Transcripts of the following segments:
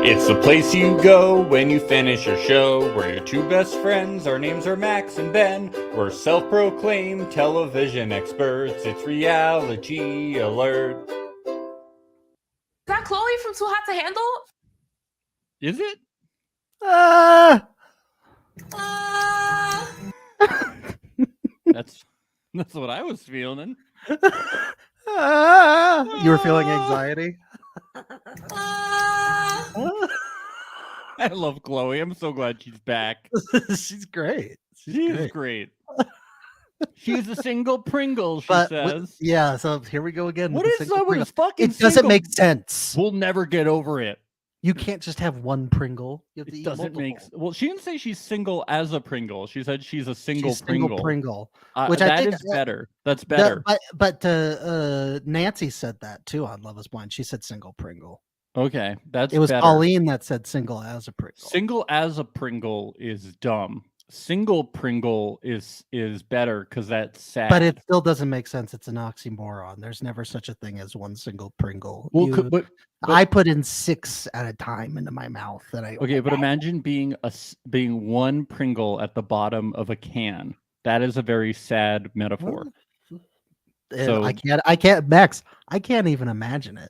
It's the place you go when you finish your show. We're your two best friends. Our names are Max and Ben. We're self-proclaimed television experts. It's Reality Alert. Is that Chloe from Too Hot to Handle? Is it? That's what I was feeling. You were feeling anxiety? I love Chloe. I'm so glad she's back. She's great. She is great. She's a single Pringle, she says. Yeah, so here we go again. What is up with this fucking It doesn't make sense. We'll never get over it. You can't just have one Pringle. You have to It eat doesn't multiple. make well, she didn't say she's single as a Pringle. She said she's a single She's Pringle. Which I think is better. That's better. But Nancy said that too on Love Is Blind. She said single Pringle. Okay, that's It was better. Pauline that said single as a Pringle. Single as a Pringle is dumb. Single Pringle is better because that's sad. But it still doesn't make sense. It's an oxymoron. There's never such a thing as one single Pringle. Well, but I put in 6 at a time into my mouth. Okay, but imagine being one Pringle at the bottom of a can. That is a very sad metaphor. So I can't, Max. I can't even imagine it.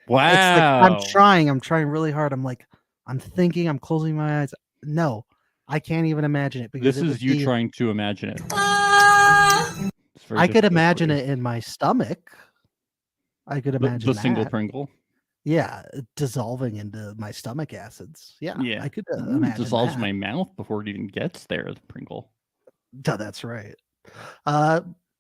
Wow. It's like, I'm trying really hard. I'm thinking, I'm closing my eyes. No, I can't even imagine it because this is you trying to imagine it. I could imagine it in my stomach. I could imagine the single Pringle. Yeah, dissolving into my stomach acids. Yeah. I could imagine it dissolves that. my mouth before it even gets there. The Pringle. Oh, that's right.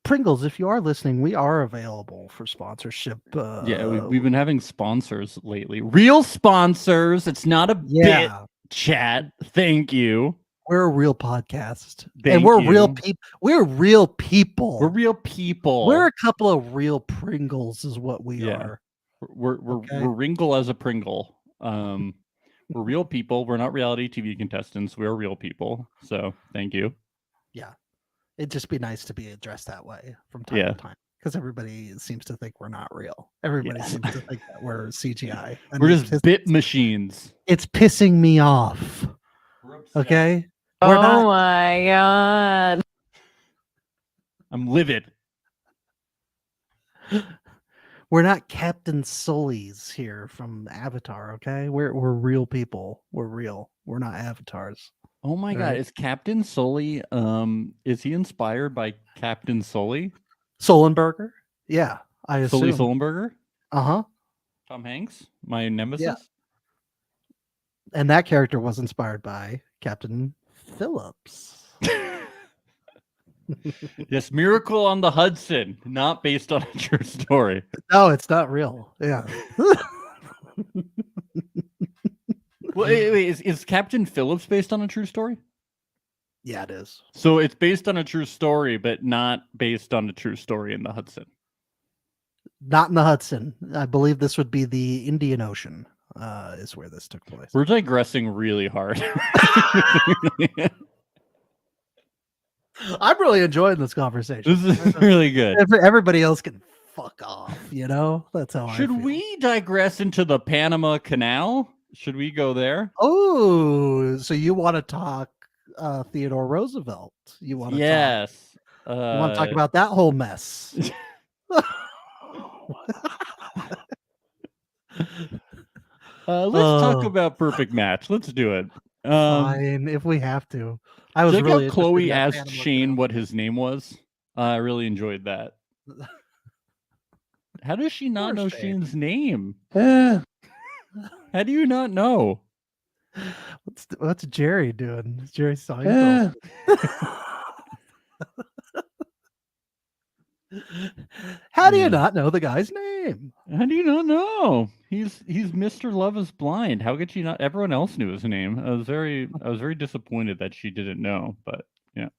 Pringles, if you are listening, we are available for sponsorship. We've been having sponsors lately. Real sponsors. It's not a bit chat. Thank you. We're a real podcast. Real people. We're real people. We're real people. We're a couple of real Pringles is what we are. We're Ringle as a Pringle. We're real people. We're not reality TV contestants. We're real people. So thank you. Yeah. It'd just be nice to be addressed that way from time to time. Because everybody seems to think we're not real. Everybody seems to think that we're CGI. We're just bit machines. It's pissing me off. Okay? Oh my God. I'm livid. We're not Captain Sully's here from Avatar, okay? We're real people. We're real. We're not avatars. Oh my God. Is Captain Sully, is he inspired by Captain Sully? Sullenberger? Yeah, I assume. Sully Sullenberger? Uh-huh. Tom Hanks? My nemesis? Yeah. And that character was inspired by Captain Phillips. Yes, Miracle on the Hudson, not based on a true story. No, it's not real. Yeah. Wait, is Captain Phillips based on a true story? Yeah, it is. So it's based on a true story, but not based on a true story in the Hudson. Not in the Hudson. I believe this would be the Indian Ocean, is where this took place. We're digressing really hard. I'm really enjoying this conversation. This is really good. Everybody else can fuck off, you know? That's how Should I feel. we digress into the Panama Canal? Should we go there? Oh, so you want to talk Theodore Roosevelt? You want to yes. You want to talk about that whole mess? Let's talk about Perfect Match. Let's do it. Fine, if we have to. I was really how Chloe asked Shane what his name was. I really enjoyed that. How does she not know Shane's name? How do you not know? What's Jerry doing? Is Jerry Seinfeld? How do you not know the guy's name? How do you not know? He's Mr. Love Is Blind. How could she not? Everyone else knew his name. I was very disappointed that she didn't know, but yeah.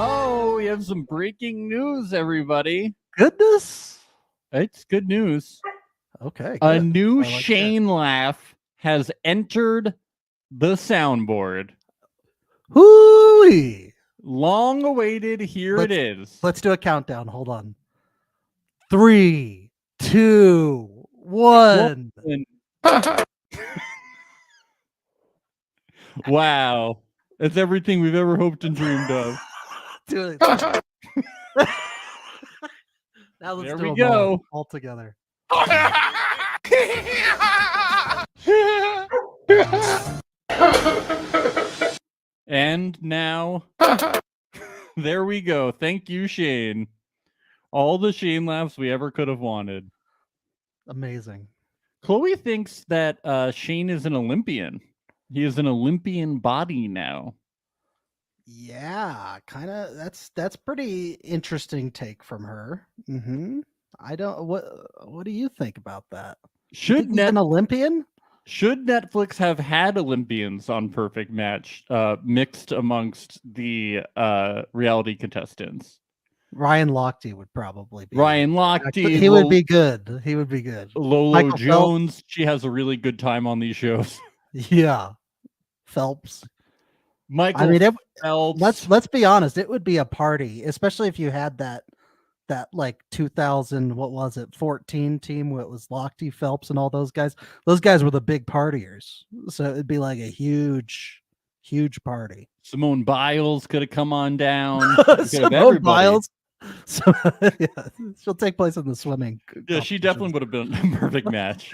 Oh, we have some breaking news, everybody. Goodness. It's good news. Okay. A new Shane laugh has entered the soundboard. Hooey! Long awaited. Here it is. Let's do a countdown. Hold on. 3, 2, 1. Wow. It's everything we've ever hoped and dreamed of. Do it. Now let's There do we them go. all together. And now, there we go. Thank you, Shane. All the Shane laughs we ever could have wanted. Amazing. Chloe thinks that Shane is an Olympian. He is an Olympian body now. Yeah, kind of. That's pretty interesting take from her. Mm-hmm. I don't. What do you think about that? Should an Olympian? Should Netflix have had Olympians on Perfect Match mixed amongst the reality contestants? Ryan Lochte would probably be. Ryan Lochte. He would be good. He would be good. Lolo Michael Jones. Phelps. She has a really good time on these shows. Yeah. Phelps. Michael I mean, Phelps. Let's be honest. It would be a party, especially if you had that like 2000, what was it, 14 team where it was Lochte, Phelps, and all those guys. Those guys were the big partiers. So it'd be like a huge party. Simone Biles could have come on down. Simone Biles. So, yeah, she'll take place in the swimming. Yeah, she definitely would have been a perfect match.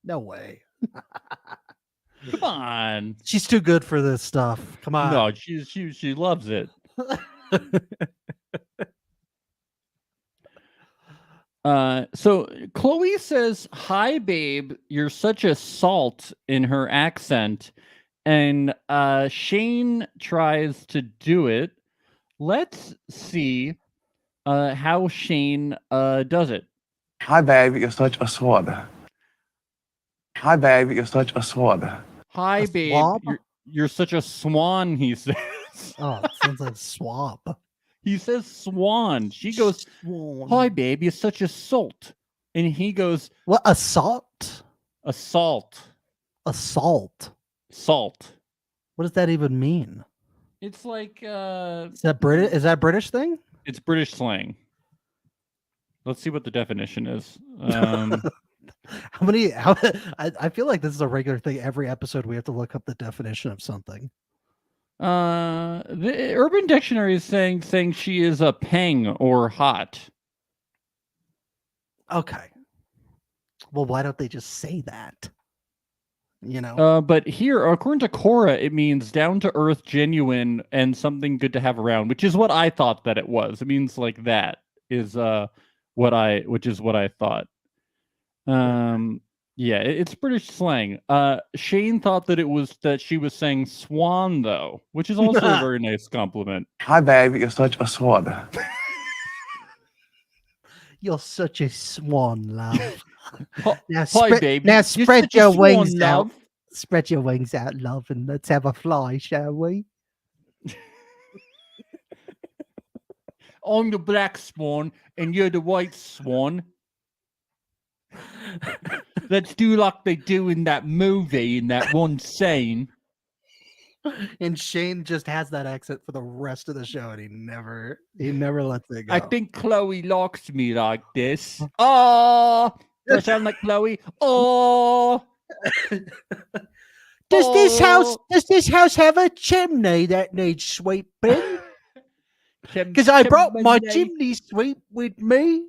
No way. Come on. She's too good for this stuff. Come on. No, she loves it. So Chloe says, "Hi, babe. You're such a salt," in her accent, and Shane tries to do it. Let's see how Shane does it. Hi, babe. You're such a sword. Hi, babe. You're such a sword. Hi, babe. You're such a swan, he says. Oh, it sounds like swab. He says swan. She goes, "Hi, babe. You're such a salt." And he goes, "What? Assault? Assault. Assault. Salt. What does that even mean?" It's like is that British? Is that a British thing? It's British slang. Let's see what the definition is. I feel like this is a regular thing. Every episode we have to look up the definition of something. The Urban Dictionary is saying she is a peng or hot. Okay. Well, why don't they just say that? You know. But here, according to Cora, it means down to earth, genuine, and something good to have around, which is what I thought that it was. It means like that is what I thought. Yeah, it's British slang. Shane thought that she was saying swan, though, which is also a very nice compliment. Hi, babe. You're such a sword. You're such a swan, love. Now, hi, baby. Now spread your wings out. Love. Spread your wings out, love, and let's have a fly, shall we? I'm the black swan, and you're the white swan. Let's do like they do in that movie, in that one scene. And Shane just has that accent for the rest of the show, and he never lets it go. I think Chloe likes me like this. Oh, do I sound like Chloe? Oh. Does this house have a chimney that needs sweeping? Because I brought my chimney sweep with me.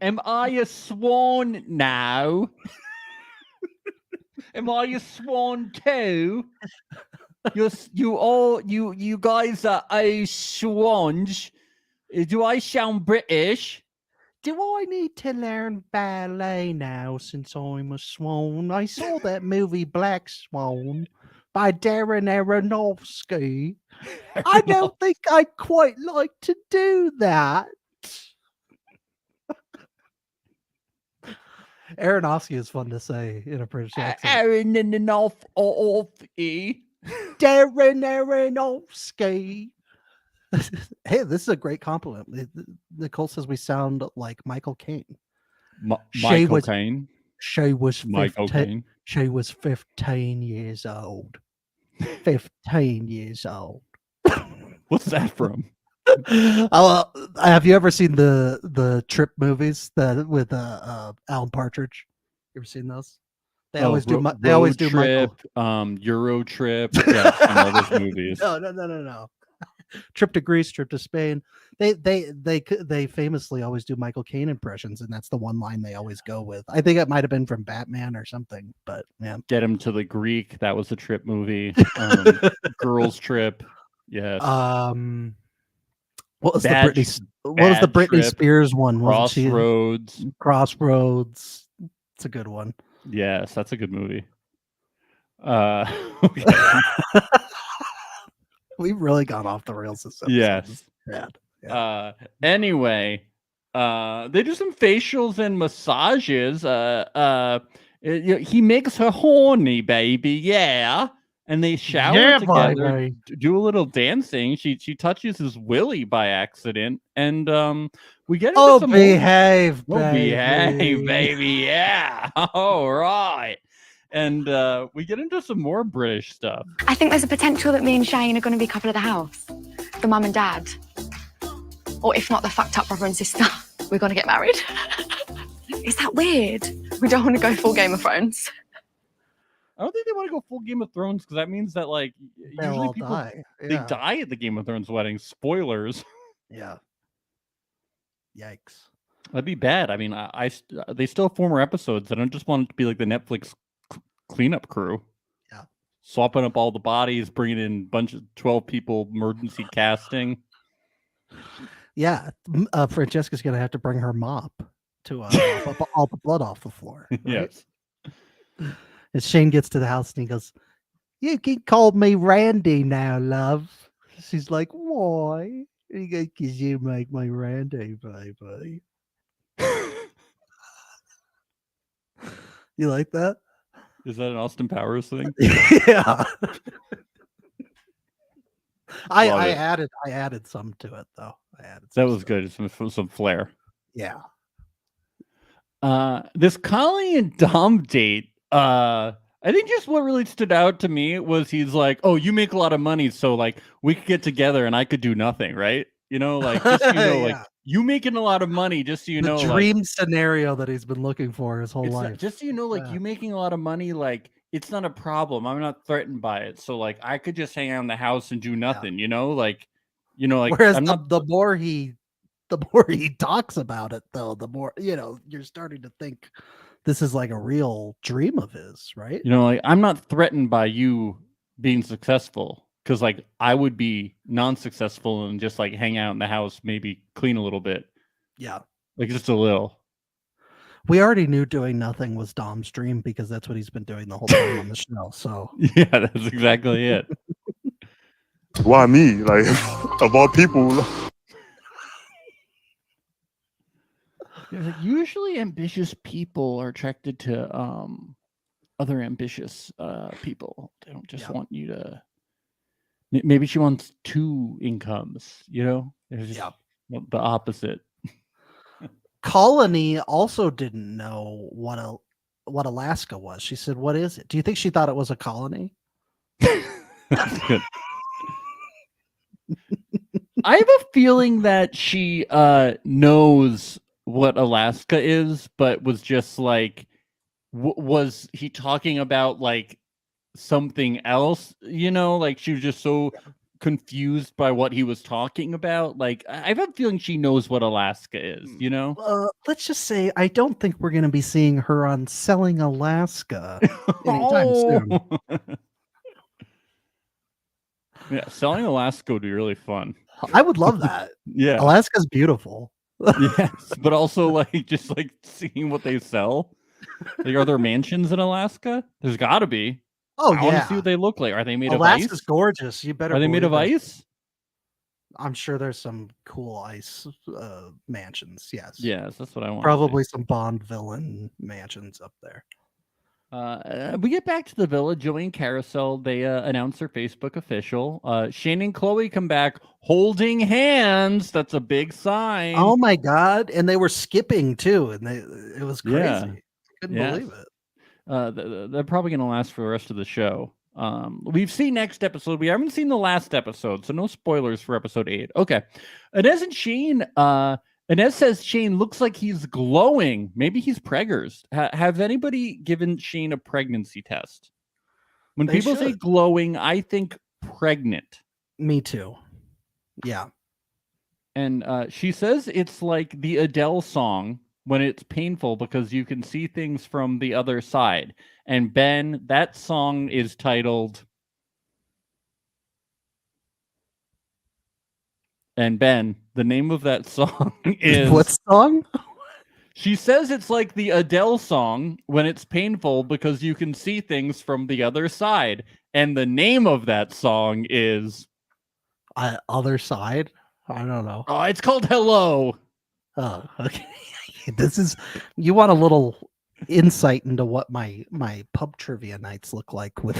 Am I a swan now? Am I a swan too? You guys are swans. Do I sound British? Do I need to learn ballet now since I'm a swan? I saw that movie Black Swan by Darren Aronofsky. I don't think I'd quite like to do that. Aronofsky is fun to say in a British accent. Aronofsky. Darren Aronofsky. Hey, this is a great compliment. Nicole says we sound like Michael Caine. Michael Caine. She was 15. Michael Caine. She was 15 years old. 15 years old. What's that from? Have you ever seen the Trip movies that with Alan Partridge? You ever seen those? They always do. They always do Trip, Michael. Euro Trip. Yeah, I've seen all those movies. No. Trip to Greece, Trip to Spain. They famously always do Michael Caine impressions, and that's the one line they always go with. I think it might have been from Batman or something, but yeah. Get Him to the Greek. That was a Trip movie. Girls Trip. Yes. What was the Bad Britney Trip, Spears one? Crossroads. Crossroads. It's a good one. Yes, that's a good movie. We've really gone off the rails this episode. Yes. Bad. Yeah. Anyway, they do some facials and massages. He makes her horny, baby. Yeah. And they shower together, do a little dancing. She touches his willy by accident, and we get into some behave, baby. Yeah, all right. And we get into some more British stuff. I think there's a potential that me and Shane are going to be couple of the house, the mum and dad, or if not, the fucked up brother and sister. We're going to get married. Is that weird? We don't want to go full Game of Thrones. I don't think they want to go full Game of Thrones because that means that like usually people die. They die at the Game of Thrones wedding. Spoilers. Yeah. Yikes. That'd be bad. I mean, they still have former episodes. I don't just want it to be like the Netflix cleanup crew. Yeah. Swapping up all the bodies, bringing in a bunch of 12 people, emergency casting. Yeah. Francesca's going to have to bring her mop to mop up all the blood off the floor. Right? Yes. And Shane gets to the house and he goes, "You can call me Randy now, love." She's like, "Why?" He goes, "'Cause you make me Randy, baby." You like that? Is that an Austin Powers thing? Yeah. I added some to it though. That was good. Some flair. Yeah. This Collie and Dom date. I think just what really stood out to me was he's like, "Oh, you make a lot of money, so like we could get together and I could do nothing, right?" You know, like just so you know, like you making a lot of money, just so you know, dream scenario that he's been looking for his whole life. Just so you know, like you making a lot of money, like it's not a problem. I'm not threatened by it. So like I could just hang out in the house and do nothing, you know, like whereas the more he talks about it though, the more, you're starting to think this is like a real dream of his, right? You know, like I'm not threatened by you being successful because like I would be non-successful and just like hang out in the house, maybe clean a little bit. Yeah. Like just a little. We already knew doing nothing was Dom's dream because that's what he's been doing the whole time on the show. So yeah, that's exactly it. Why me? Like, of all people. Yeah, usually ambitious people are attracted to other ambitious people. They don't just want you to. Maybe she wants 2 incomes. You know, there's just the opposite. Colony also didn't know what Alaska was. She said, "What is it?" Do you think she thought it was a colony? That's good. I have a feeling that she knows what Alaska is, but was just like, was he talking about like something else? You know, like she was just so confused by what he was talking about. Like I have a feeling she knows what Alaska is, you know? Let's just say I don't think we're going to be seeing her on Selling Alaska anytime soon. Yeah, Selling Alaska would be really fun. I would love that. Yeah. Alaska's beautiful. Yes, but also like just like seeing what they sell. Like, are there mansions in Alaska? There's got to be. Oh, I want to see what they look like. Are they made of ice? Alaska's gorgeous. You better. Are they made of ice? I'm sure there's some cool ice mansions. Yes. Yes, that's what I want. Probably some Bond villain mansions up there. We get back to the villa. Joey and Carousel, they announce their Facebook official. Shane and Chloe come back holding hands. That's a big sign. Oh my God. And they were skipping too. And it was crazy. Yeah. Couldn't believe it. They're probably going to last for the rest of the show. We've seen next episode. We haven't seen the last episode, so no spoilers for episode 8. Okay. Inez and Shane, Inez says Shane looks like he's glowing. Maybe he's preggers. Have anybody given Shane a pregnancy test? When They people say should. glowing, I think pregnant. Me too. Yeah. And she says it's like the Adele song when it's painful because you can see things from the other side. And Ben, that song is titled... And Ben, the name of that song is... What song? She says it's like the Adele song when it's painful because you can see things from the other side. And the name of that song is... Other Side? I don't know. Oh, it's called Hello. Oh, okay. This is, you want a little insight into what my pub trivia nights look like with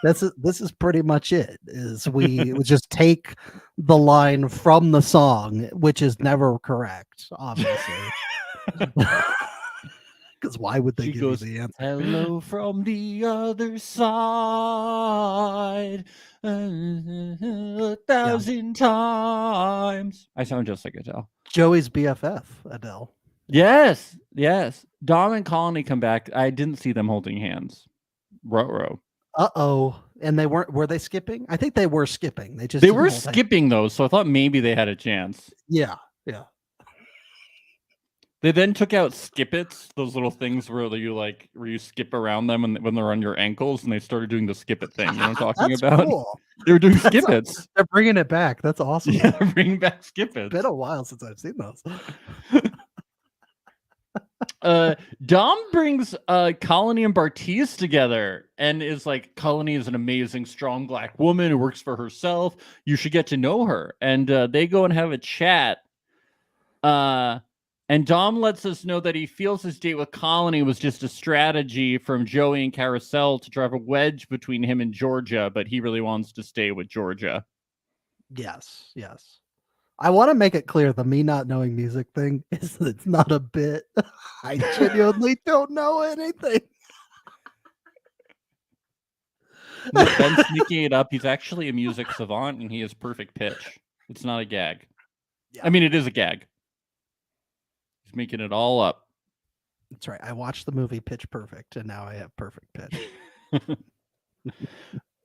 this is pretty much it. Is we would just take the line from the song, which is never correct, obviously. Because why would they She give goes, you the answer? Hello from the other side, a thousand times. I sound just like Adele. Joey's BFF, Adele. Yes, yes. Dom and Colony come back. I didn't see them holding hands. Ruh-roh. Uh-oh. And they weren't, were they skipping? I think they were skipping. They They didn't were hold hands. skipping those, so I thought maybe they had a chance. Yeah. They then took out skip-its, those little things where you skip around them and when they're on your ankles, and they started doing the skip-it thing. You know what I'm talking That's about? cool. They were doing skip-its. They're bringing it back. That's awesome. Yeah, bring back skip-its. It's been a while since I've seen those. Dom brings Colony and Bartiz together and is like, Colony is an amazing, strong black woman who works for herself. You should get to know her. And they go and have a chat. And Dom lets us know that he feels his date with Colony was just a strategy from Joey and Carousel to drive a wedge between him and Georgia, but he really wants to stay with Georgia. Yes. I want to make it clear the me not knowing music thing is it's not a bit. I genuinely don't know anything. No, Ben's sneaking it up. He's actually a music savant and he has perfect pitch. It's not a gag. Yeah. I mean, it is a gag. He's making it all up. That's right. I watched the movie Pitch Perfect and now I have perfect pitch.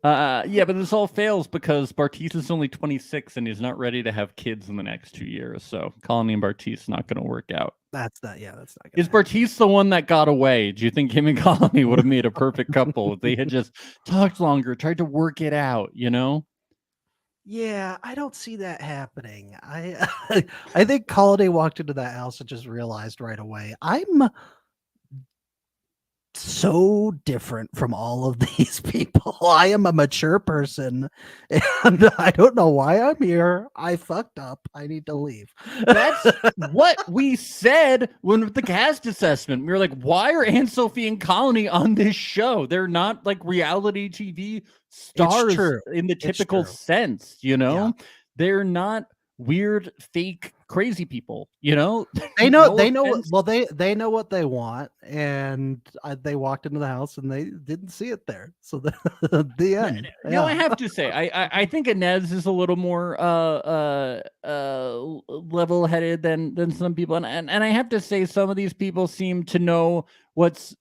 Yeah, but this all fails because Bartiz is only 26 and he's not ready to have kids in the next 2 years. So Colony and Bartiz not going to work out. That's not gonna Is happen. Bartiz the one that got away? Do you think him and Colony would have made a perfect couple if they had just talked longer, tried to work it out, you know? Yeah, I don't see that happening. I think Colony walked into that house and just realized right away, I'm so different from all of these people. I am a mature person and I don't know why I'm here. I fucked up. I need to leave. That's what we said when with the cast assessment. We were like, why are Anne Sophie and Colony on this show? They're not like reality TV stars true. in the typical true. sense, you know? Yeah. They're not weird, fake, crazy people, you know? They know. No they know. offense. Well, they know what they want, and they walked into the house and they didn't see it there. So the end. No, I have to say, I think Inez is a little more level-headed than some people, and I have to say, some of these people seem to know what's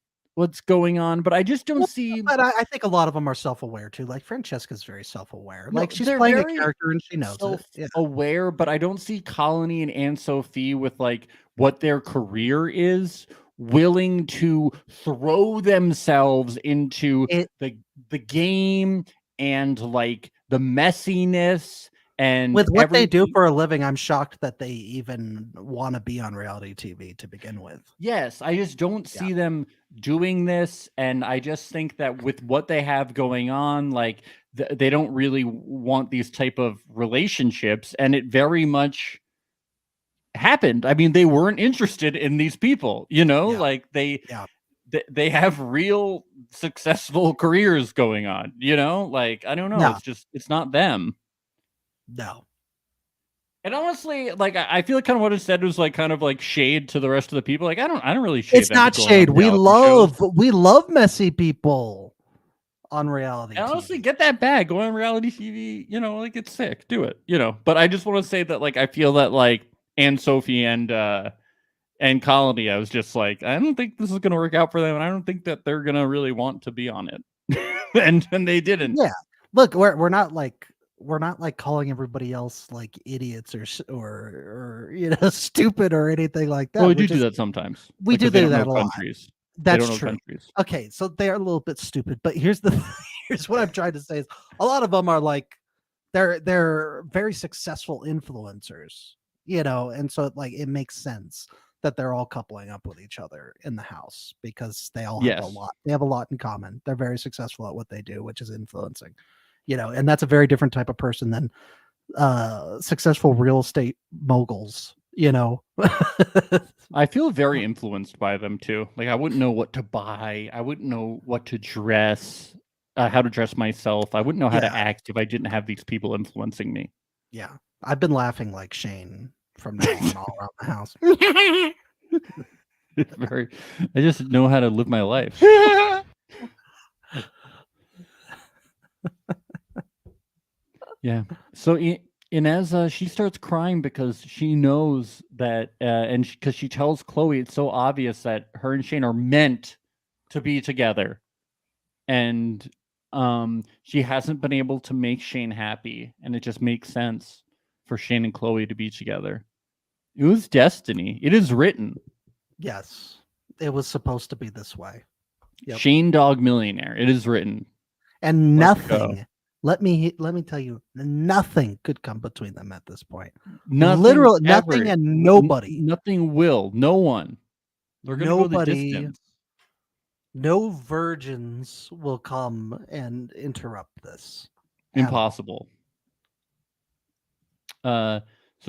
going on, but I just don't see. But I think a lot of them are self-aware too. Like Francesca's very self-aware. No, Like she's they're playing a very character and she knows it. Yeah. Aware, but I don't see Colony and Anne Sophie with like what their career is, willing to throw themselves into the game and like the messiness and With what they do everything. for a living, I'm shocked that they even want to be on reality TV to begin with. Yes, I just don't see them doing this, and I just think that with what they have going on, like they don't really want these type of relationships, and it very much happened. I mean, they weren't interested in these people, you know, like they have real successful careers going on, you know, like I don't know, it's not them. No. And honestly, like I feel like kind of what it said was like kind of like shade to the rest of the people. Like I don't really shade. It's not shade. We love messy people. on reality And honestly, TV. get that bag. Go on reality TV. You know, like it's sick. Do it. You know. But I just want to say that, like, I feel that like Anne Sophie and Colony, I was just like, I don't think this is gonna work out for them, and I don't think that they're gonna really want to be on it. and they didn't. Yeah, look, we're not like calling everybody else like idiots or stupid or anything like that. Well, we We're do just, that sometimes. we Like, do 'cause they do don't that know a lot. countries. They That's don't know true. countries. Okay, so they're a little bit stupid, but here's the here's what I'm trying to say is a lot of them are like they're very successful influencers, and so like it makes sense that they're all coupling up with each other in the house because they all have a Yes. lot. They have a lot in common. They're very successful at what they do, which is influencing, and that's a very different type of person than successful real estate moguls, I feel very influenced by them too. Like, I wouldn't know what to buy. I wouldn't know what to dress, how to dress myself. I wouldn't know how to Yeah. act if I didn't have these people influencing me. Yeah. I've been laughing like Shane from now on all around the house. It's very. I just know how to live my life. Yeah. So Inez, she starts crying because she knows that, and because she tells Chloe it's so obvious that her and Shane are meant to be together, and she hasn't been able to make Shane happy, and it just makes sense for Shane and Chloe to be together. It was destiny. It is written. Yes. It was supposed to be this way. Yep. Shane Dog Millionaire. It is written. And Let's go. nothing. Let me tell you, nothing could come between them at this point. Nothing, Literally ever. nothing and nobody. Nothing will. No one. They're gonna go the Nobody. distance. No virgins will come and interrupt this. at all. Impossible. So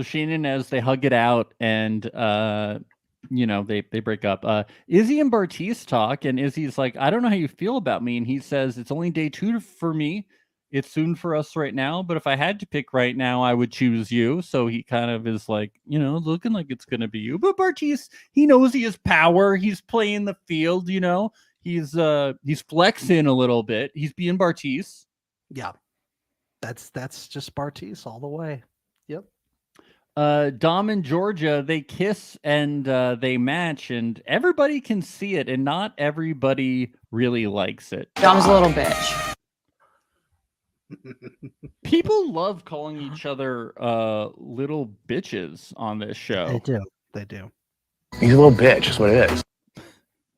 Shane and Inez, they hug it out, and they break up. Izzy and Bartiz talk, and Izzy's like, I don't know how you feel about me, and he says it's only day 2 for me. It's soon for us right now, but if I had to pick right now, I would choose you. So he kind of is like, looking like it's gonna be you. But Bartiz, he knows he has power. He's playing the field. He's flexing a little bit. He's being Bartiz. Yeah. That's just Bartiz all the way. Yep. Dom and Georgia, they kiss and they match, and everybody can see it, and not everybody really likes it. Dom's a little bitch. People love calling each other little bitches on this show. They do. They do. He's a little bitch, that's what it is.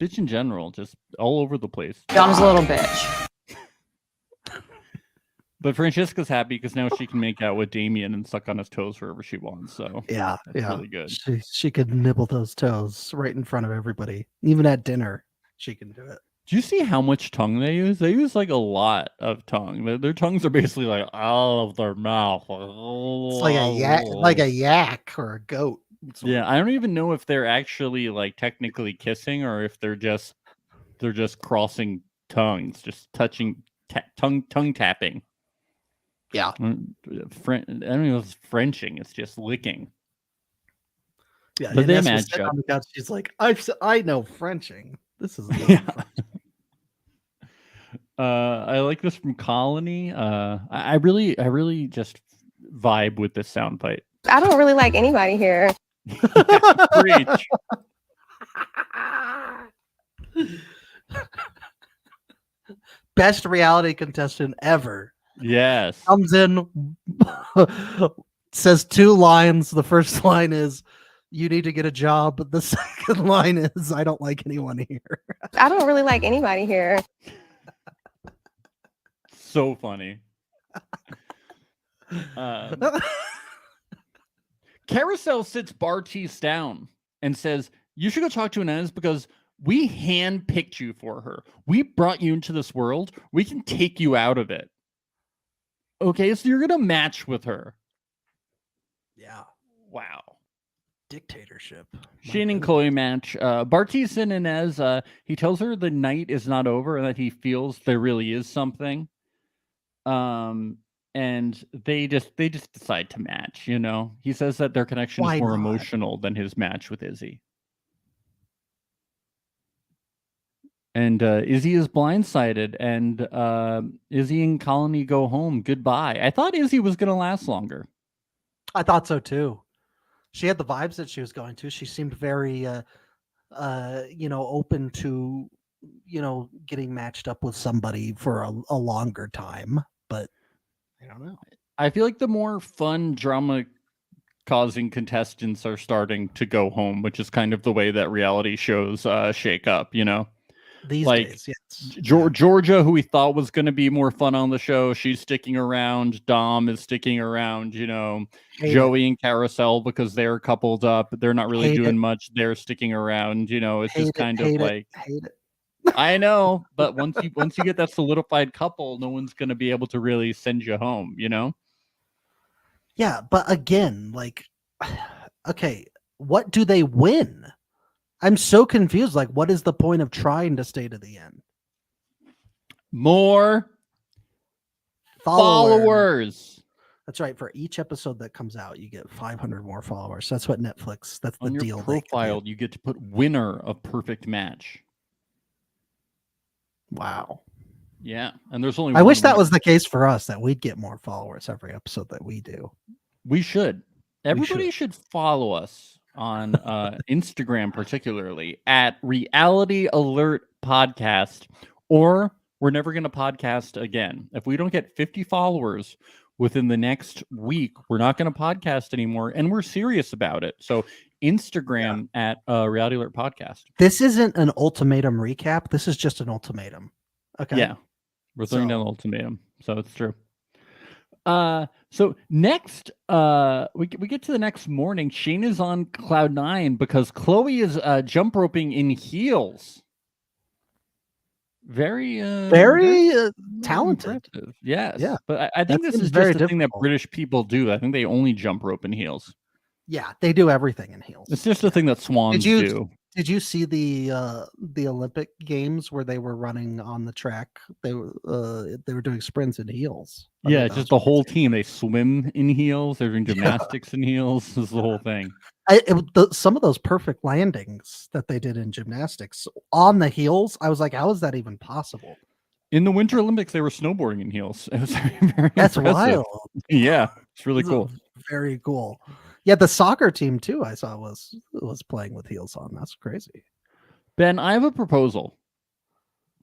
Bitch in general, just all over the place. Dom's a little bitch. But Francesca's happy because now she can make out with Damien and suck on his toes wherever she wants. So Yeah. that's Yeah. really good. She could nibble those toes right in front of everybody. Even at dinner, she can do it. Do you see how much tongue they use? They use like a lot of tongue. Their tongues are basically like out of their mouth. It's like a yak or a goat. Yeah, I don't even know if they're actually like technically kissing or if they're just crossing tongues, just touching tongue tapping. Yeah. I don't know if it's Frenching. It's just licking. Yeah. But they Inez was match sitting up. on the couch. She's like, I know Frenching. This is Yeah. I like this from Colony. I really just vibe with this soundbite. I don't really like anybody here. Preach. Best reality contestant ever. Yes. Comes in, says 2 lines. The first line is, "You need to get a job." The second line is, "I don't like anyone here." I don't really like anybody here. So funny. Carousel sits Bartiz down and says, "You should go talk to Inez because we handpicked you for her. We brought you into this world. We can take you out of it. Okay, so you're gonna match with her." Yeah. Wow. Dictatorship. Shane and Chloe match. Bartiz and Inez, he tells her the night is not over and that he feels there really is something. And they just decide to match, He says that their connection Why is more not? emotional than his match with Izzy. And Izzy is blindsided, and Izzy and Colony go home. Goodbye. I thought Izzy was going to last longer. I thought so too. She had the vibes that she was going to. She seemed very, open to, getting matched up with somebody for a longer time. But I don't know. I feel like the more fun drama causing contestants are starting to go home, which is kind of the way that reality shows shake up, These like days, yes. Georgia, who we thought was going to be more fun on the show, she's sticking around. Dom is sticking around. Joey and Carousel, because they're coupled up, they're not really doing much. They're sticking around. It's just kind of like, hate it. I know, but once you get that solidified couple, no one's going to be able to really send you home. Yeah, but again, like, okay, what do they win? I'm so confused. Like, what is the point of trying to stay to the end? More followers. That's right. For each episode that comes out, you get 500 more followers. That's what Netflix. That's the on your deal. Profile, you get to put winner of perfect match. Wow. Yeah, and there's only. I wish that was the case for us, that we'd get more followers every episode that we do. We should. Everybody should follow us on Instagram, particularly at Reality Alert Podcast, or We're Never Gonna Podcast Again. If we don't get 50 followers within the next week, we're not going to podcast anymore, and we're serious about it. So Instagram at Reality Alert Podcast. This isn't an ultimatum recap. This is just an ultimatum. Okay. Yeah, we're throwing down an ultimatum, so it's true. So next, we get to the next morning. Shane is on cloud 9 because Chloe is jump roping in heels. Very talented. Impressive. Yes. Yeah. But I think this is just the thing that British people do. I think they only jump rope in heels. Yeah, they do everything in heels. It's just the thing that swans do. Did you see the Olympic Games where they were running on the track? They were doing sprints in heels. Yeah, just the whole team. They swim in heels. They're doing gymnastics in heels. This is the whole thing. Some of those perfect landings that they did in gymnastics on the heels, I was like, how is that even possible? In the Winter Olympics, they were snowboarding in heels. It was very That's impressive. wild. Yeah, it's really cool. Very cool. Yeah, the soccer team too, I saw was playing with heels on. That's crazy. Ben, I have a proposal.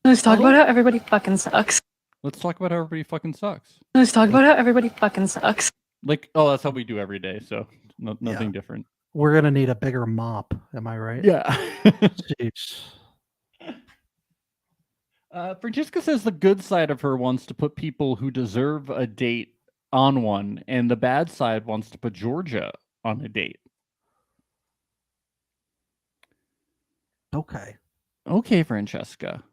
Let's talk about how everybody fucking sucks. Let's talk about how everybody fucking sucks. Let's talk about how everybody fucking sucks. Like, that's how we do every day. So nothing different. We're gonna need a bigger mop. Am I right? Yeah. Jeez. Francesca says the good side of her wants to put people who deserve a date on one, and the bad side wants to put Georgia on a date. Okay, Francesca.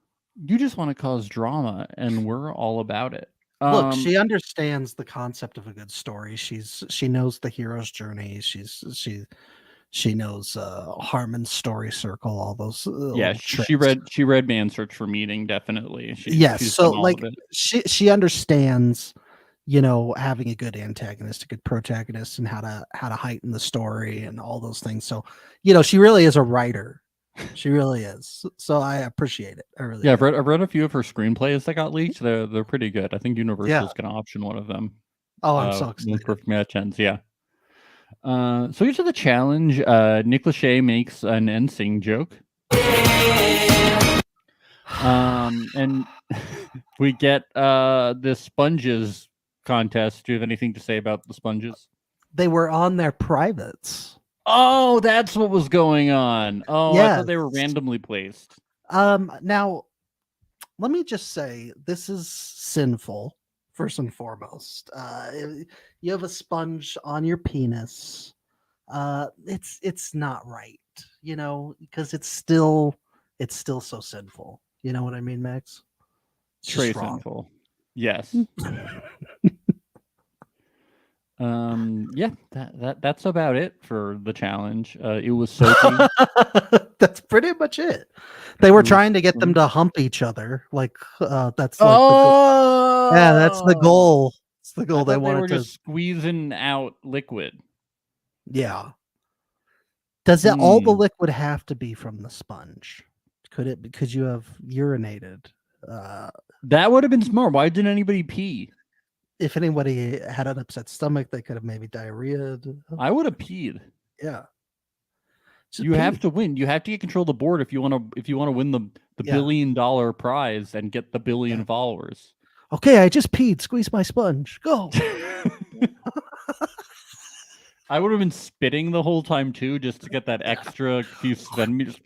You just want to cause drama, and we're all about it. Look, she understands the concept of a good story. She knows the hero's journey. She knows Harmon's story circle, all those. She read Man Search for Meaning, definitely. So like she understands, having a good antagonist, a good protagonist, and how to heighten the story and all those things. So, she really is a writer. She really is. So I appreciate it. I really. Yeah, I've read a few of her screenplays that got leaked. They're pretty good. I think Universal's going to option one of them. Oh, I'm so excited. Perfect Match ends. Yeah. So here's the challenge. Nick Lachey makes an NSYNC joke. And we get the Sponges contest. Do you have anything to say about the Sponges? They were on their privates. Oh, that's what was going on. Oh, yeah. I thought they were randomly placed. Now, let me just say, this is sinful, first and foremost. You have a sponge on your penis. It's not right, because it's still so sinful. You know what I mean, Max? It's very sinful. Yes. Yeah, that's about it for the challenge. It was soaking. That's pretty much it. They were trying to get them to hump each other. Like that's like that's the goal. It's the goal. They were just squeezing out liquid. Yeah. Does it all the liquid have to be from the sponge? Could it because you have urinated? That would have been smart. Why didn't anybody pee? If anybody had an upset stomach, they could have maybe diarrhea. I would have peed. Yeah. Just You have pee. to win. You have to get control of the board if you want to win the Yeah. $1 billion prize and get the billion Yeah. followers. Okay, I just peed. Squeeze my sponge. Go. I would have been spitting the whole time too, just to get that extra few centimeters.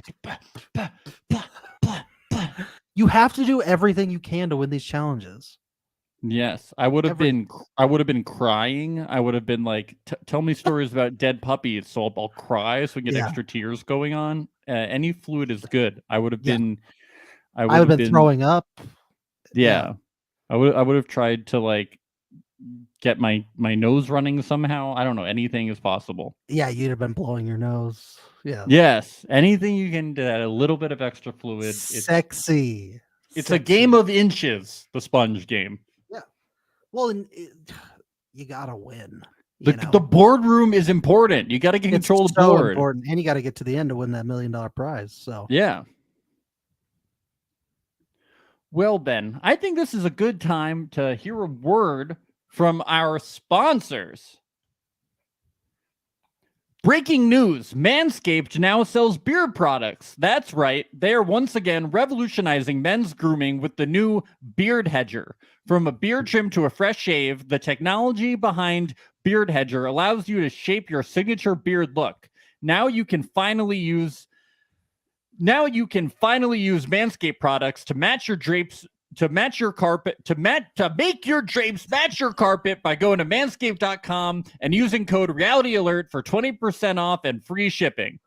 You have to do everything you can to win these challenges. Yes, I would have been crying. I would have been like, tell me stories about dead puppies, so I'll cry, so we get extra tears going on. Any fluid is good. I would have been. I would have been throwing up. Yeah, I would have tried to like get my nose running somehow. I don't know. Anything is possible. Yeah, you'd have been blowing your nose. Yeah. Yes, anything you can do, a little bit of extra fluid. Sexy. It's a game of inches. The sponge game. Yeah. Well, you gotta win. The boardroom is important. You got to get control of the board. Important, and you got to get to the end to win that $1 million prize. So yeah. Well, Ben, I think this is a good time to hear a word from our sponsors. Breaking news, Manscaped now sells beard products. That's right. They are once again revolutionizing men's grooming with the new Beard Hedger. From a beard trim to a fresh shave, the technology behind Beard Hedger allows you to shape your signature beard look. Now you can finally use Manscaped products to match your drapes, to match your carpet, to make your drapes match your carpet by going to manscaped.com and using code RealityAlert for 20% off and free shipping.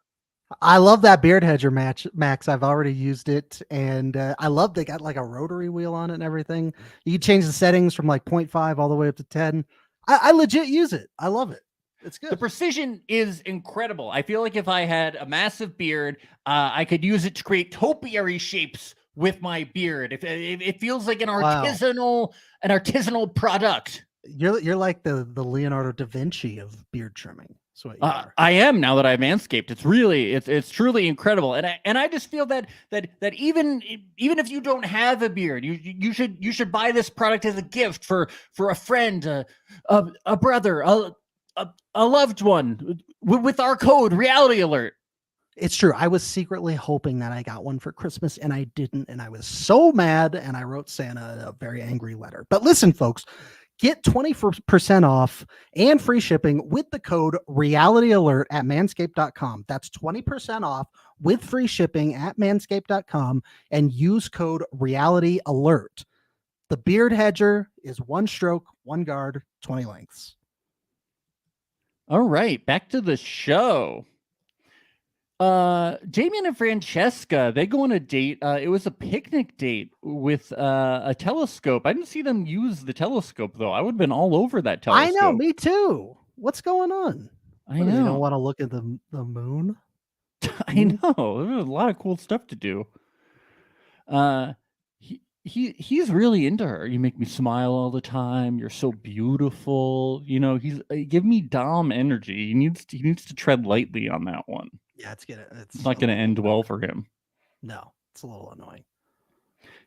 I love that Beard Hedger Max. I've already used it, and I love they got like a rotary wheel on it and everything. You can change the settings from like 0.5 all the way up to 10. I legit use it. I love it. It's good. The precision is incredible. I feel like if I had a massive beard, I could use it to create topiary shapes with my beard. If it feels like an artisanal product. You're like the Leonardo da Vinci of beard trimming. That's what you are. I am, now that I've Manscaped. It's truly incredible. And I just feel that even if you don't have a beard, you should buy this product as a gift for a friend, a brother, a loved one with our code Reality Alert. It's true. I was secretly hoping that I got one for Christmas and I didn't. And I was so mad, and I wrote Santa a very angry letter. But listen, folks, get 20% off and free shipping with the code Reality Alert at manscaped.com. That's 20% off with free shipping at manscaped.com, and use code Reality Alert. The Beard Hedger is 1 stroke, 1 guard, 20 lengths. All right, back to the show. Damien and Francesca, they go on a date. It was a picnic date with a telescope. I didn't see them use the telescope, though. I would have been all over that telescope. I know, me too. What's going on? I know. You don't want to look at the moon? I know. There's a lot of cool stuff to do. He's really into her. You make me smile all the time. You're so beautiful. You know, he's give me Dom energy. He needs to tread lightly on that one. Yeah, it's not going to end well for him. No, it's a little annoying.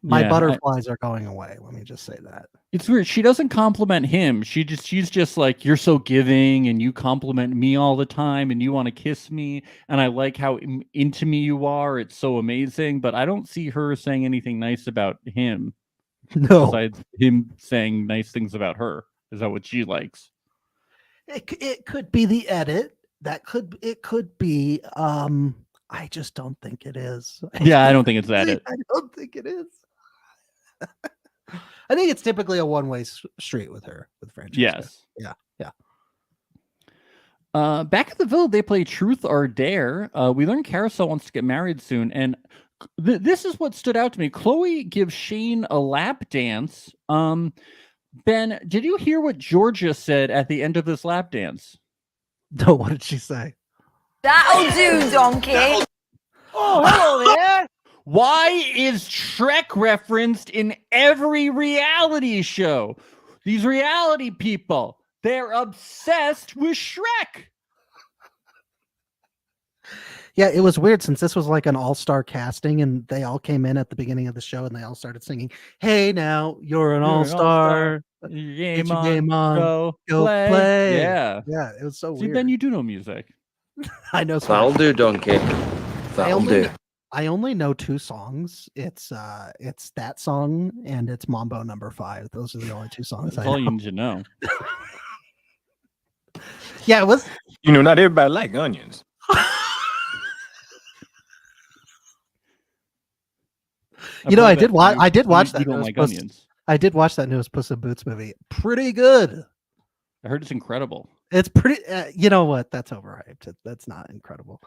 My Yeah, butterflies are going away. Let me just say that. It's weird. She doesn't compliment him. She's just like, you're so giving, and you compliment me all the time, and you want to kiss me, and I like how into me you are. It's so amazing. But I don't see her saying anything nice about him. No. Besides him saying nice things about her. Is that what she likes? It could be the edit. It could be. I just don't think it is. Yeah, I don't think it's that. I don't think it is. I think it's typically a one-way street with Francesca. Yes. Yeah. Back at the Villa, they play Truth or Dare. We learn Carousel wants to get married soon, and this is what stood out to me. Chloe gives Shane a lap dance. Ben, did you hear what Georgia said at the end of this lap dance? No, what did she say? That'll do, donkey. Oh, hello there. Why is Shrek referenced in every reality show? These reality people, they're obsessed with Shrek. Yeah, it was weird since this was like an all-star casting and they all came in at the beginning of the show and they all started singing, "Hey now, you're an all-star. Your Get your game on. go Go play." Yeah. Yeah, it was so See, weird. Ben, you do know music. I know That'll some. do, donkey. That'll do. I only know 2 songs. It's that song and it's Mambo Number 5. Those are the only 2 songs That's I all know. you need to know. Yeah, it was. You know, not everybody like onions. You know, I did watch that. You don't like onions. I did watch that newest Puss in Boots movie. Pretty good. I heard it's incredible. It's pretty. You know what? That's overhyped. That's not incredible.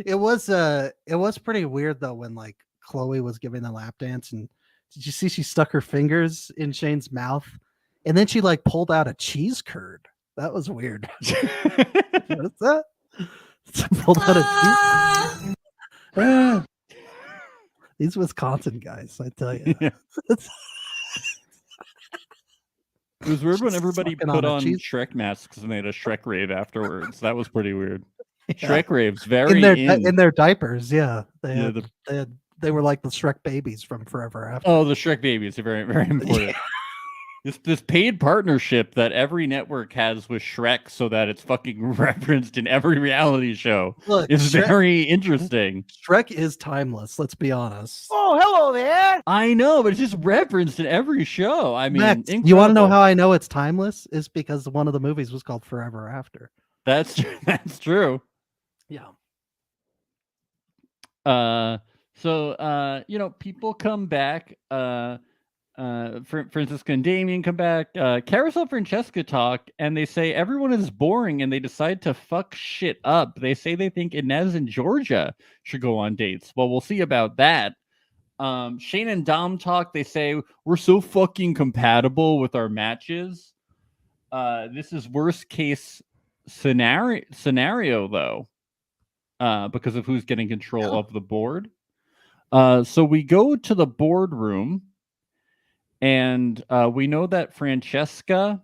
It was pretty weird though when like Chloe was giving the lap dance, and did you see she stuck her fingers in Shane's mouth, and then she like pulled out a cheese curd. That was weird. What's that? Pulled out a cheese. These Wisconsin guys, I tell you. Yeah. It was weird when everybody put on Shrek masks and they had a Shrek rave afterwards. That was pretty weird. Yeah. Shrek raves, very in their diapers. Yeah, they were like the Shrek babies from Forever After. Oh, the Shrek babies are very, very important. This paid partnership that every network has with Shrek, so that it's fucking referenced in every reality show, is very interesting. Shrek is timeless. Let's be honest. Oh, hello there. I know, but it's just referenced in every show. I mean, Max, you want to know how I know it's timeless? Is because one of the movies was called Forever After. That's true. Yeah. So you know, people come back. Francisca and Damien come back. Carousel and Francesca talk, and they say everyone is boring, and they decide to fuck shit up. They say they think Inez and Georgia should go on dates. Well, we'll see about that. Shane and Dom talk. They say we're so fucking compatible with our matches. This is worst case scenario though, because of who's getting control of the board. So we go to the boardroom. And we know that Francesca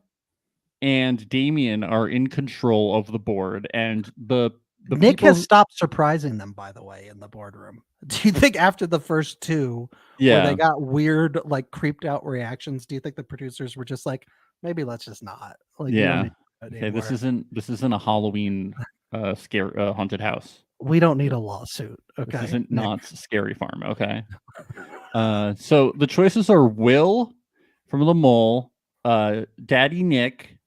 and Damien are in control of the board, and the Nick has stopped surprising them. By the way, in the boardroom, do you think after the first 2, where they got weird, like creeped out reactions, do you think the producers were just like, maybe let's just not? Like, okay, this isn't a Halloween haunted house. We don't need a lawsuit. Okay, this isn't not Scary Farm. Okay. So the choices are Will from the Mole, Daddy Nick,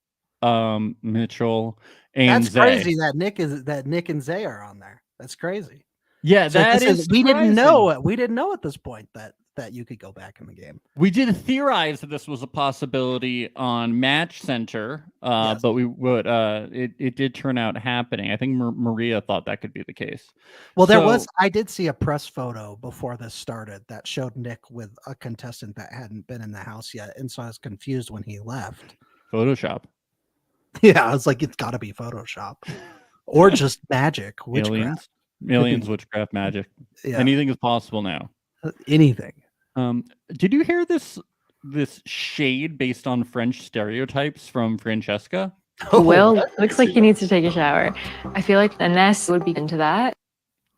Mitchell, and that's Zay. crazy that Nick and Zay are on there. That's crazy. Yeah, so we didn't know. We didn't know at this point that you could go back in the game. We did theorize that this was a possibility on Match Center, yes. But it did turn out happening. I think Maria thought that could be the case. Well, I did see a press photo before this started that showed Nick with a contestant that hadn't been in the house yet, and so I was confused when he left. Photoshop. Yeah, I was like, it's got to be Photoshop, or just magic, witchcraft. Aliens, witchcraft, magic. Yeah. Anything is possible now. Anything. Did you hear this shade based on French stereotypes from Francesca? Will looks like he needs to take a shower. I feel like Inez would be into that.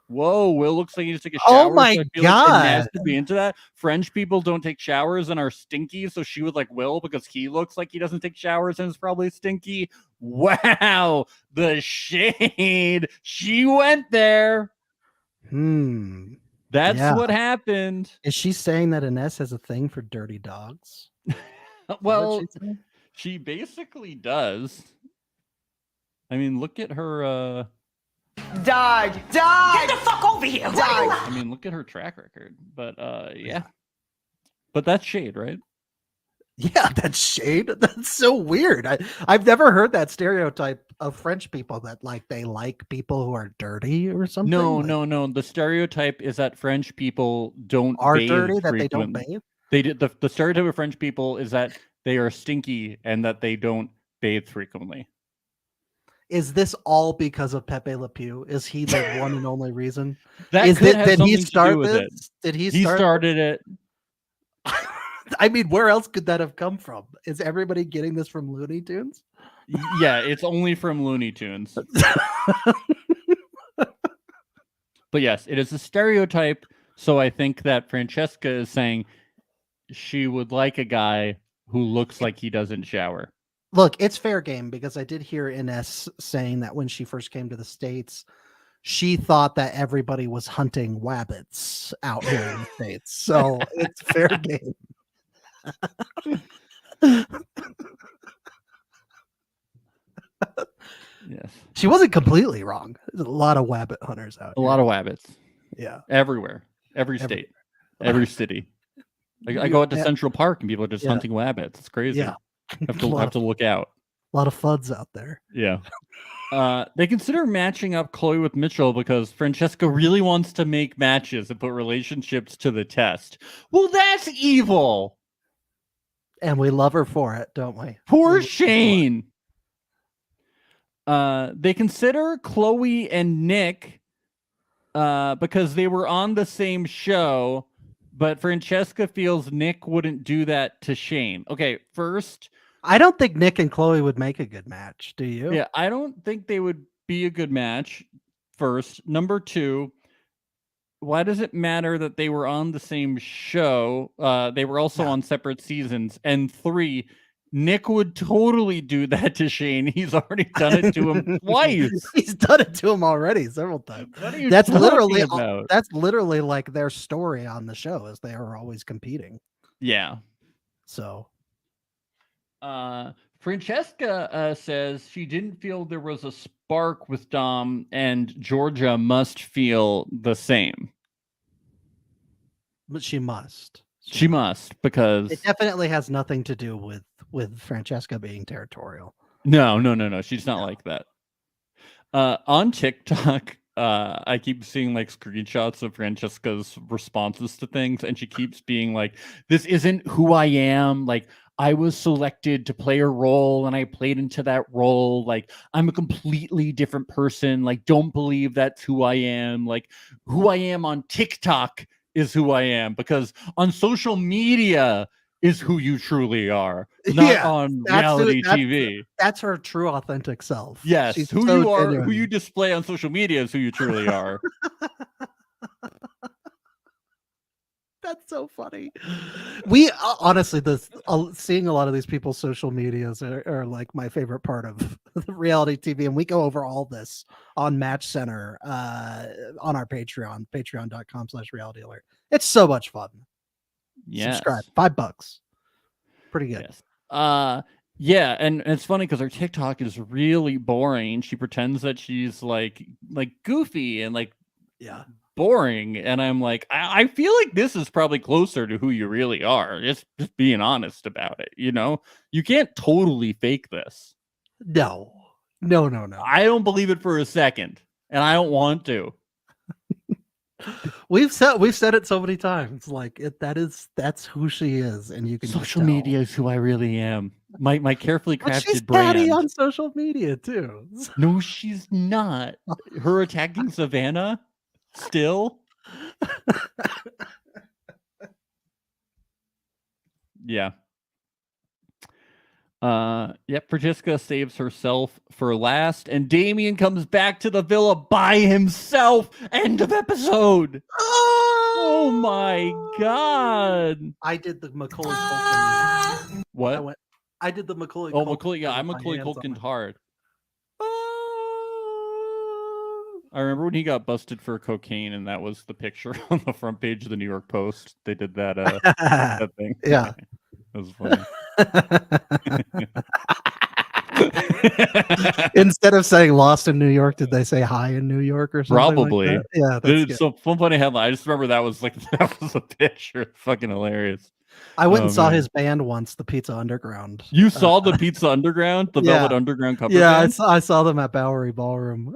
Whoa, Will looks like he needs to take a shower. Oh my god, like Inez would be into that. French people don't take showers and are stinky, so she would like Will because he looks like he doesn't take showers and is probably stinky. Wow, the shade. She went there. That's what happened. Is she saying that Inez has a thing for dirty dogs? Well, she basically does. I mean, look at her. Die! Get the fuck over here! Die! I mean, look at her track record. But yeah. But that's shade, right? Yeah, that's shade. That's so weird. I've never heard that stereotype of French people that like they like people who are dirty or something. No. The stereotype is that French people are bathe dirty, that frequently. they don't bathe. They did the stereotype of French people is that they are stinky and that they don't bathe frequently. Is this all because of Pepe Le Pew? Is he the one and only reason? Did he start this? Did he started it? I mean, where else could that have come from? Is everybody getting this from Looney Tunes? Yeah, it's only from Looney Tunes. But yes, it is a stereotype. So I think that Francesca is saying she would like a guy who looks like he doesn't shower. Look, it's fair game because I did hear Ines saying that when she first came to the States, she thought that everybody was hunting wabbits out here in the States. So it's fair game. Yes. She wasn't completely wrong. There's a lot of wabbit hunters out A here. lot of wabbits. Yeah. Everywhere. Every state. Every city. I go out to Central Park and people are just hunting wabbits. It's crazy. Yeah. Have to look out. A lot of fuds out there. Yeah. They consider matching up Chloe with Mitchell because Francesca really wants to make matches and put relationships to the test. Well, that's evil. And we love her for it, don't we? Poor Shane. They consider Chloe and Nick because they were on the same show, but Francesca feels Nick wouldn't do that to Shane. Okay, first, I don't think Nick and Chloe would make a good match. Do you? yeah, I don't think they would be a good match. First, number two, why does it matter that they were on the same show? They were also on separate seasons. And three, Nick would totally do that to Shane. He's already done it to him twice. He's done it to him already several times. What are you That's talking about? that's literally like their story on the show, is they are always competing. Yeah. So Francesca says she didn't feel there was a spark with Dom, and Georgia must feel the same. But she must. She must, because It definitely has nothing to do with Francesca being territorial. No. She's not like that. On TikTok, I keep seeing like screenshots of Francesca's responses to things, and she keeps being like, "This isn't who I am. Like, I was selected to play a role and I played into that role. Like, I'm a completely different person. Like, don't believe that's who I am. Like, who I am on TikTok is who I am, because on social media is who you truly are, not on reality TV. That's her true authentic self. Yes, She's who so you are, genuine. who you display on social media is who you truly are." That's so funny. We honestly, seeing a lot of these people's social medias are like my favorite part of reality TV, and we go over all this on Match Center on our Patreon, patreon.com/realityalert. It's so much fun. Yes. Subscribe, $5. Pretty good. Yes. Yeah, and it's funny because her TikTok is really boring. She pretends that she's like goofy and like boring, and I'm like, I feel like this is probably closer to who you really are. Just being honest about it, you know? You can't totally fake this. No. I don't believe it for a second, and I don't want to. We've said it so many times. Like that's who she is, and you can Social media is who I really am. My carefully But she's crafted brand. catty on social media too. No, she's not. Her attacking Savannah still. Yeah. Yep, Francesca saves herself for last, and Damien comes back to the villa by himself. End of episode. Oh my god. I did the Macaulay Culkin. What? I did the Macaulay Oh, Culkin. Macaulay, yeah, I'm Macaulay Culkin hard. I remember when he got busted for cocaine, and that was the picture on the front page of the New York Post. They did that that thing. Yeah. That was funny. Instead of saying "lost in New York," did they say "high in New York" or something? Probably. Like that? Yeah, it's so funny headline. I just remember that was a picture. Fucking hilarious. I went and saw his band once, the Pizza Underground. You saw the Pizza Underground, the Velvet Underground cover band? I saw them at Bowery Ballroom.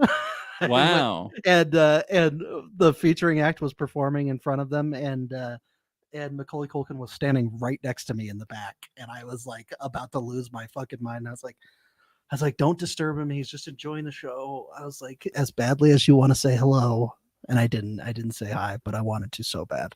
Wow. and the featuring act was performing in front of them, and Macaulay Culkin was standing right next to me in the back, and I was like about to lose my fucking mind. I was like, don't disturb him. He's just enjoying the show. I was like, as badly as you want to say hello, and I didn't say hi, but I wanted to so bad.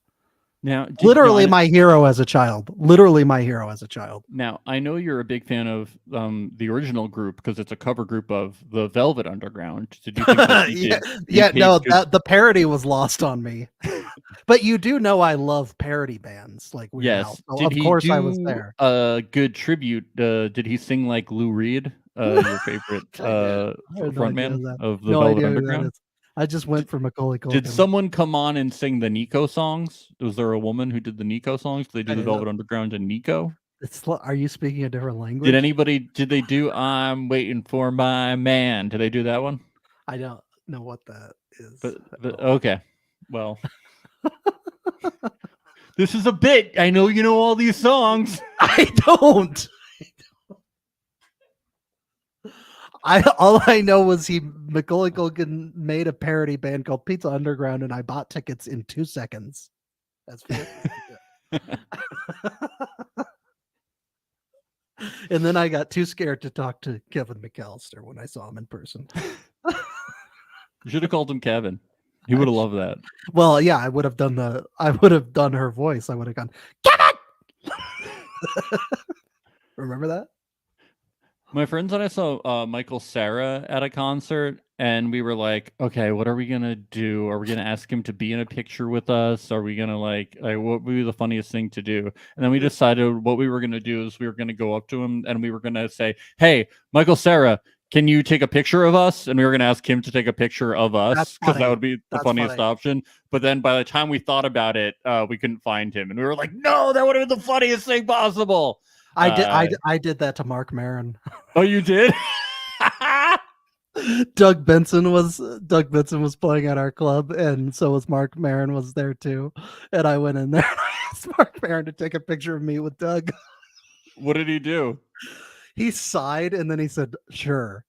Now, Literally my hero as a child. Literally my hero as a child. Now, I know you're a big fan of the original group because it's a cover group of the Velvet Underground. Did you think that the parody was lost on me. But you do know I love parody bands like Weird Al. So of course I was there. A good tribute. Did he sing like Lou Reed, your favorite frontman of the Velvet Underground? I just went for Macaulay Culkin. Did someone come on and sing the Nico songs? Was there a woman who did the Nico songs? Did they do the Velvet Underground and Nico? Are you speaking a different language? Did they do I'm Waiting for My Man? Did they do that one? I don't know what that is. But okay. Well, this is a bit. I know you know all these songs. I don't. All I know was Macaulay Culkin made a parody band called Pizza Underground, and I bought tickets in 2 seconds. That's and then I got too scared to talk to Kevin McAllister when I saw him in person. You should have called him Kevin. He would have loved that. Well, yeah, I would have done her voice. I would have gone, Kevin. Remember that? My friends and I saw Michael Cera at a concert, and we were like, okay, what are we going to do? Are we going to ask him to be in a picture with us? Are we going to like what would be the funniest thing to do? And then we decided what we were going to do is we were going to go up to him and we were going to say, hey, Michael Cera, can you take a picture of us? And we were going to ask him to take a picture of us because that would be the funniest option. But then by the time we thought about it, we couldn't find him. And we were like, no, that would have been the funniest thing possible. I did that to Mark Maron. Oh, you did? Doug Benson was playing at our club, and so was Mark Maron was there too. And I went in there and I asked Mark Maron to take a picture of me with Doug. What did he do? He sighed and then he said, "Sure."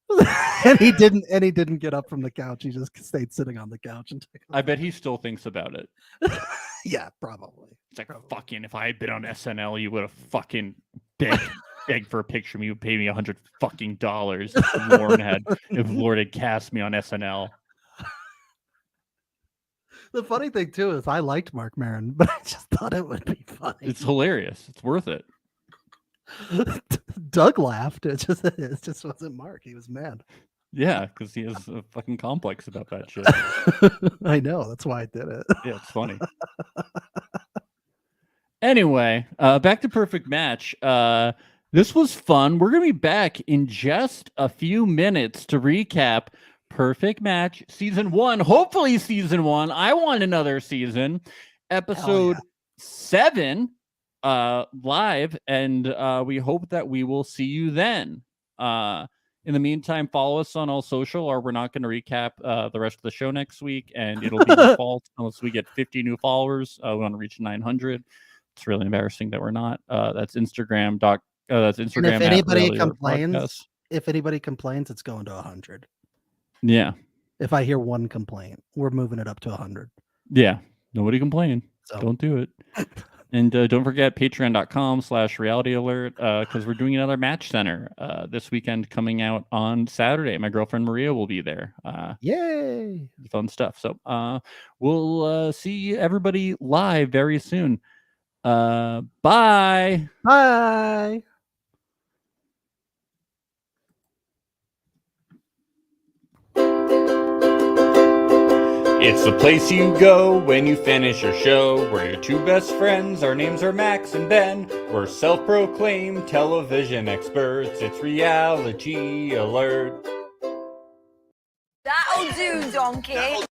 and he didn't get up from the couch. He just stayed sitting on the couch and I bet he still thinks about it. Yeah, probably. It's like, fucking, if I had been on SNL, you would have fucking begged for a picture of me. You would pay me $100 fucking if Lauren had cast me on SNL. The funny thing too is I liked Mark Maron, but I just thought it would be funny. It's hilarious. It's worth it. Doug laughed. It just wasn't Mark. He was mad. Yeah, because he has a fucking complex about that shit. I know. That's why I did it. Yeah, it's funny. Anyway, back to Perfect Match. This was fun. We're going to be back in just a few minutes to recap Perfect Match Season 1. Hopefully Season 1. I want another season. Episode 7 live, and we hope that we will see you then. In the meantime, follow us on all social, or we're not going to recap the rest of the show next week, and it'll be your fault unless we get 50 new followers. We want to reach 900. It's really embarrassing that we're not. That's Instagram. That's Instagram. And if anybody complains, it's going to 100. Yeah. If I hear one complaint, we're moving it up to 100. Yeah. Nobody complain. So. Don't do it. And don't forget patreon.com/realityalert because we're doing another Match Center this weekend coming out on Saturday. My girlfriend Maria will be there. Yay! Fun stuff. So we'll see everybody live very soon. Bye. Bye. It's the place you go when you finish your show. We're your two best friends. Our names are Max and Ben. We're self-proclaimed television experts. It's Reality Alert. That'll do, donkey.